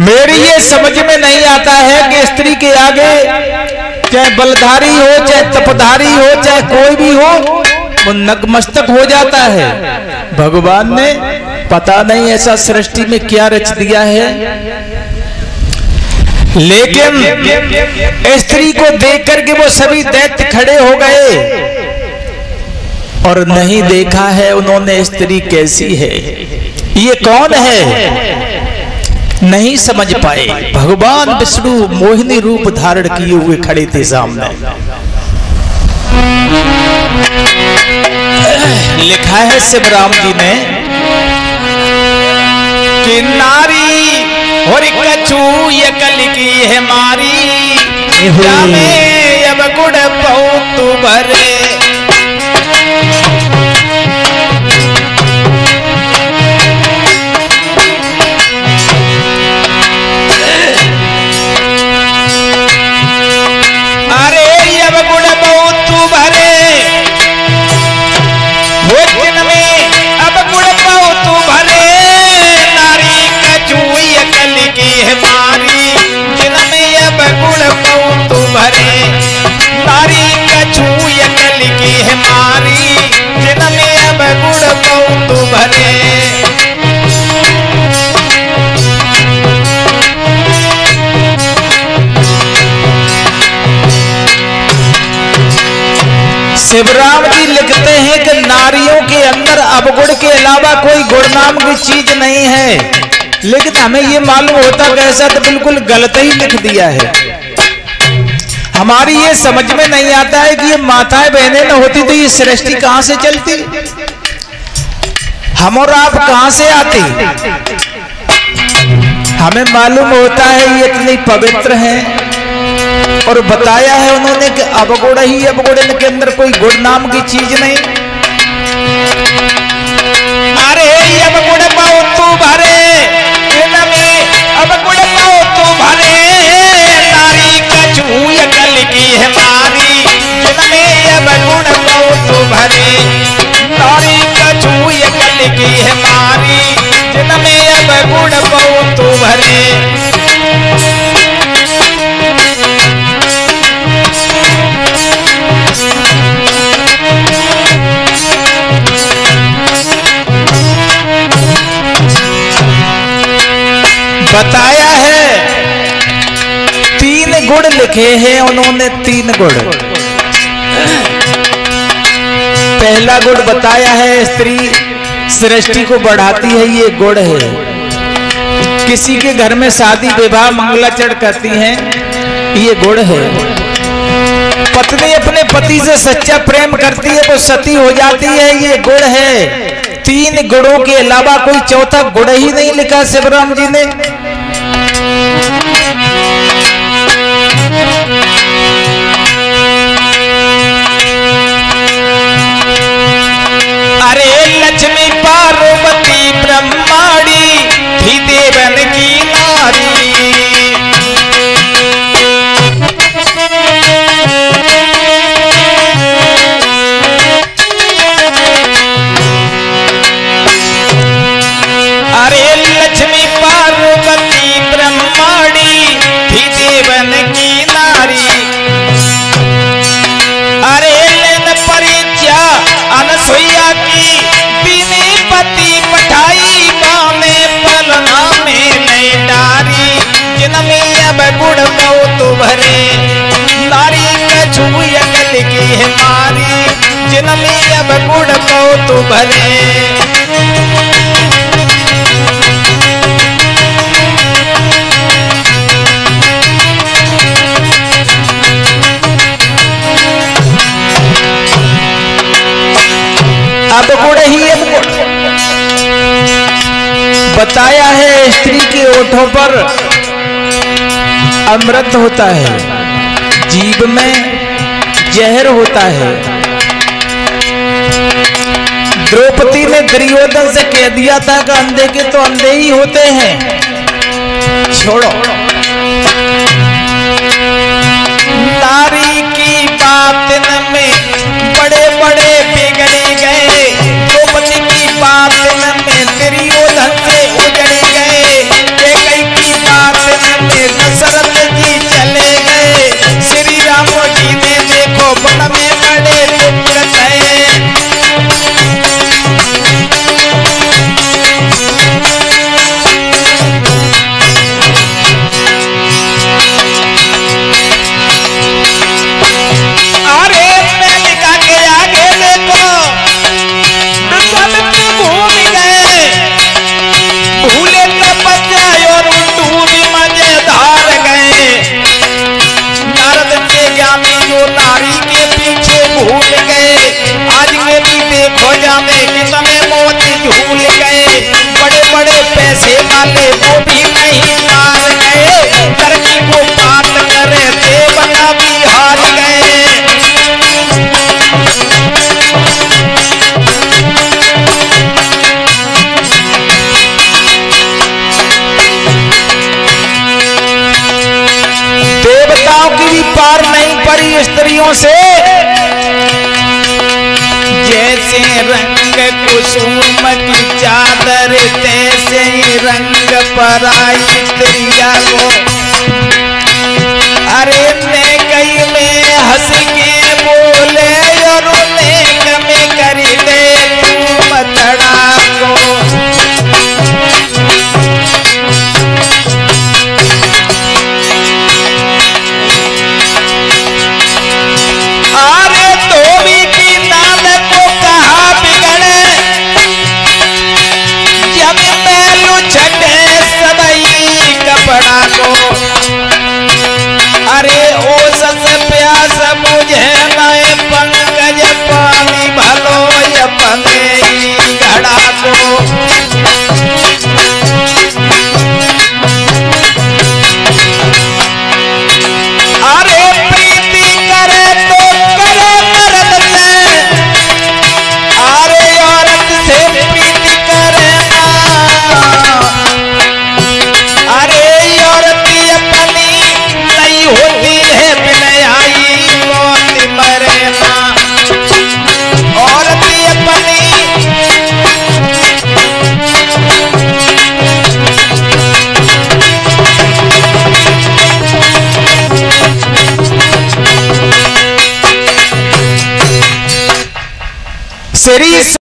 मेरी ये समझ में नहीं आता है कि स्त्री के आगे चाहे बलधारी हो, चाहे तपधारी हो, चाहे कोई भी हो, वो नतमस्तक हो जाता है। भगवान ने पता नहीं ऐसा सृष्टि में क्या रच दिया है, लेकिन स्त्री को देख करके वो सभी दैत्य खड़े हो गए और नहीं देखा है उन्होंने स्त्री कैसी है, ये कौन है, नहीं समझ पाए। भगवान विष्णु मोहिनी रूप धारण किए हुए खड़े थे सामने। लिखा है शिवराम जी ने कि नारी और कछु ये कल की है मारी, जामे अब गुड़ बहुत भरे। शिवराम जी लिखते हैं कि नारियों के अंदर अवगुण के अलावा कोई गुण नाम की चीज नहीं है, लेकिन हमें ये मालूम होता कैसा, तो बिल्कुल गलत ही लिख दिया है। हमारी ये समझ में नहीं आता है कि ये माताएं बहनें न होती तो ये सृष्टि कहां से चलती, हम और आप कहां से आते। हमें मालूम होता है ये इतनी पवित्र है, और बताया है उन्होंने कि अवगुण ही अवगुण, इनके अंदर कोई गुण नाम की चीज नहीं। अरे अवगुण पाओ तू भरे, अवगुण पाओ तू भरे, नारी कछु ये कल की है मारी, जिनमें अवगुण पाओ तू भरे, नारी कछु ये कल की है मारी, जिनमें अवगुण पाओ तू भरे। बताया है 3 गुण लिखे हैं उन्होंने, 3 गुण। पहला गुण बताया है स्त्री सृष्टि को बढ़ाती है, ये गुण है। किसी के घर में शादी विवाह मंगलाचरण करती हैं, ये गुण है। पत्नी अपने पति से सच्चा प्रेम करती है तो सती हो जाती है, ये गुण है। 3 गुणों के अलावा कोई चौथा गुण ही नहीं लिखा शिवराम जी ने। अरे लक्ष्मी पार्वती ब्रह्माणी थी देवन की नारी, अरे लक्ष्मी पार्वती ब्रह्माणी थी देवन की नारी, अरे लेन परिचया अनसुईया की बिने पति पठाई, बामे पलना में नहीं डारी, जिनमें अब गुण बहुत भरे, नारी कछु ये कल की है मारी, जिनमें अब गुण बहुत भरे। अब गुण ही अब गुण बताया है। स्त्री के ओठों पर अमृत होता है, जीभ में जहर होता है। द्रौपदी ने दुर्योधन से कह दिया था कि अंधे के तो अंधे ही होते हैं, छोड़ो। नारी की बात में बड़े बड़े बिगड़ गए, द्रौपदी की बात में दुर्योधन से उजड़ गए, कई की बात बड़े पैसे वाले वो भी नहीं मान गए, धरती को बात करे देवता भी हार गए। देवताओं की भी पार नहीं पड़ी स्त्रियों से। जैसे रंग कुसुम की चादर तैसे ही रंग पर आई स्त्रिया को। अरे नेकई में हंस के बोले और नेक में कर दे तू मतड़ा को। अरे धोबी की नाद को कहा बिगड़े, जब मैलू छठे सबई कपड़ा को। अरे ओ सस प्यास बुझे नए पंकज पानी भलो अपने घड़ा को। अरे प्रीति करे तो करे मर्द से, अरे औरत से प्रीति करे ना। अरे औरत अपनी नहीं होती है बिनयाई मौत मरे ना। औरत अपनी श्री